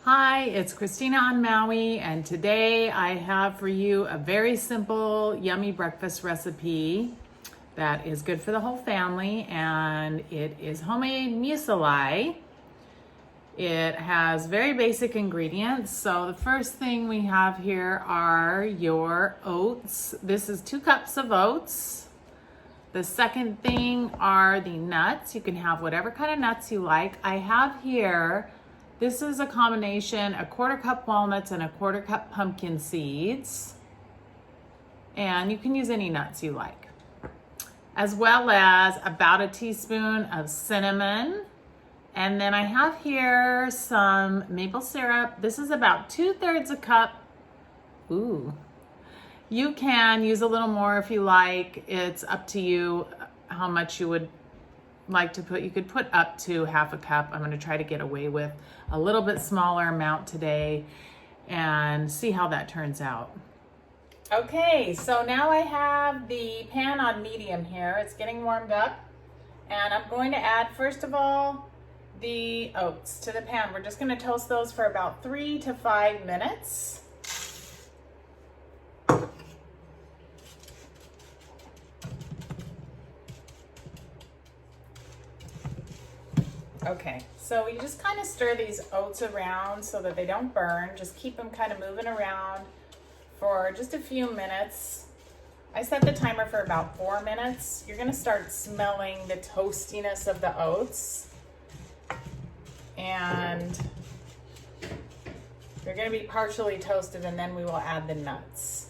Hi, it's Kristina on Maui, and today I have for you a very simple, yummy breakfast recipe that is good for the whole family, and it is homemade muesli. It has very basic ingredients. So the first thing we have here are your oats. This is 2 cups of oats. The second thing are the nuts. You can have whatever kind of nuts you like. I have here, this is a combination, a 1/4 cup walnuts and a 1/4 cup pumpkin seeds. And you can use any nuts you like. As well as about a teaspoon of cinnamon. And then I have here some maple syrup. This is about 2/3 a cup. Ooh. You can use a little more if you like. It's up to you how much you would like to put. You could put up to 1/2 cup. I'm going to try to get away with a little bit smaller amount today and see how that turns out. Okay, so now I have the pan on medium here. It's getting warmed up, and I'm going to add, first of all, the oats to the pan. We're just going to toast those for about 3 to 5 minutes. Okay, so you just kind of stir these oats around so that they don't burn. Just keep them kind of moving around for just a few minutes. I set the timer for about 4 minutes. You're gonna start smelling the toastiness of the oats. And they're gonna be partially toasted, and then we will add the nuts.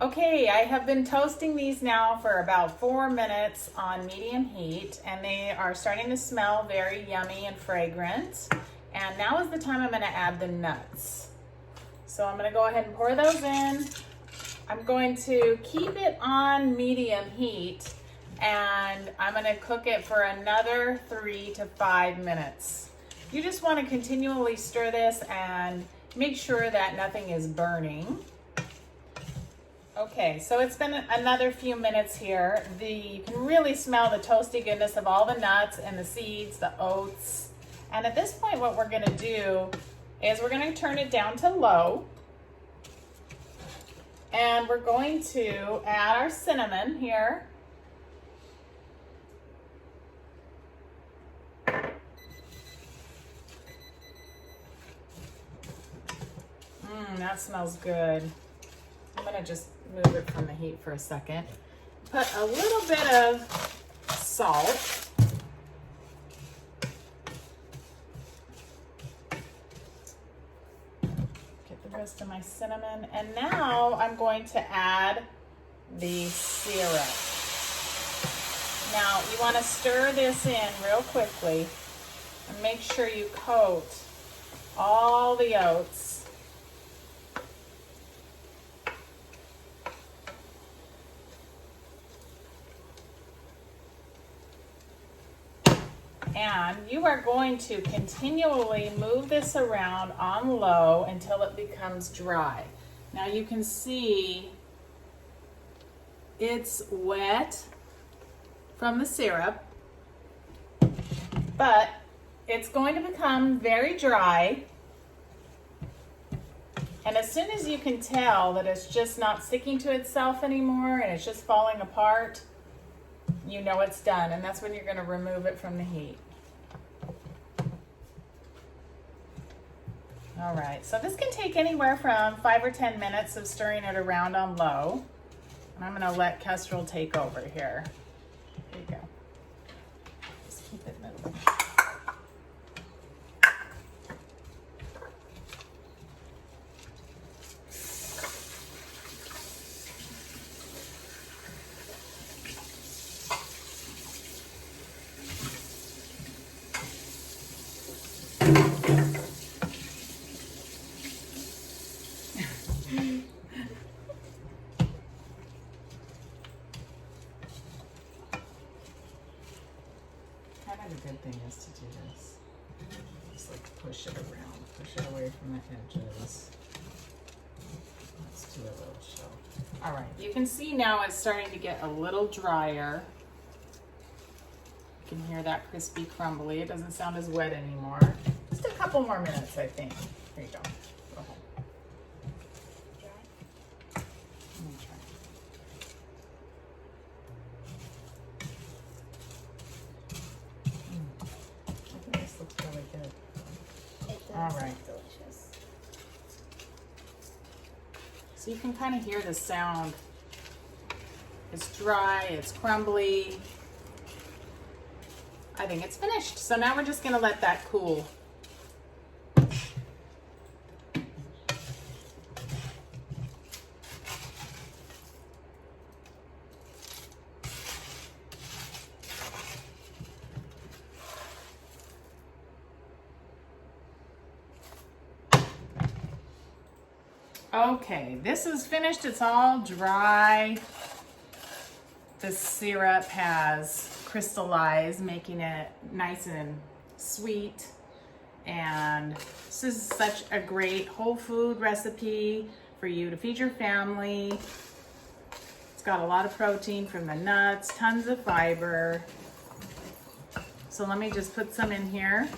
Okay, I have been toasting these now for about 4 minutes on medium heat, and they are starting to smell very yummy and fragrant. And now is the time I'm gonna add the nuts. So I'm gonna go ahead and pour those in. I'm going to keep it on medium heat, and I'm gonna cook it for another 3 to 5 minutes. You just wanna continually stir this and make sure that nothing is burning. Okay, so it's been another few minutes here. You can really smell the toasty goodness of all the nuts and the seeds, the oats. And at this point, what we're gonna do is we're gonna turn it down to low. And we're going to add our cinnamon here. That smells good. I'm gonna just move it from the heat for a second. Put a little bit of salt. Get the rest of my cinnamon. And now I'm going to add the syrup. Now you want to stir this in real quickly and make sure you coat all the oats. And you are going to continually move this around on low until it becomes dry. Now you can see it's wet from the syrup, but it's going to become very dry. And as soon as you can tell that it's just not sticking to itself anymore and it's just falling apart, you know it's done, and that's when you're going to remove it from the heat. All right, so this can take anywhere from 5 or 10 minutes of stirring it around on low. And I'm going to let Kestrel take over here. There you go. Just keep it moving. The good thing is to do this. Just like push it around, push it away from the edges. Let's do a little show. All right, you can see now it's starting to get a little drier. You can hear that crispy crumbly. It doesn't sound as wet anymore. Just a couple more minutes, I think. There you go. Go ahead. Let me try. I think this looks really good. It does. All right. Delicious. So you can kind of hear the sound. It's dry, it's crumbly. I think it's finished. So now we're just gonna let that cool. Okay, this is finished. It's all dry. The syrup has crystallized, making it nice and sweet. And this is such a great whole food recipe for you to feed your family. It's got a lot of protein from the nuts, tons of fiber. So let me just put some in here.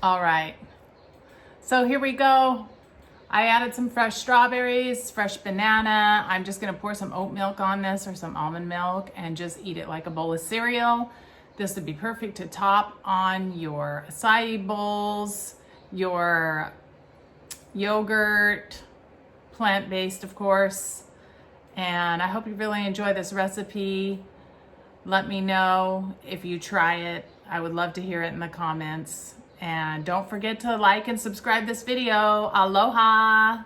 All right, so here we go. I added some fresh strawberries, fresh banana. I'm just gonna pour some oat milk on this or some almond milk and just eat it like a bowl of cereal. This would be perfect to top on your acai bowls, your yogurt, plant-based of course. And I hope you really enjoy this recipe. Let me know if you try it. I would love to hear it in the comments. And don't forget to like and subscribe this video. Aloha!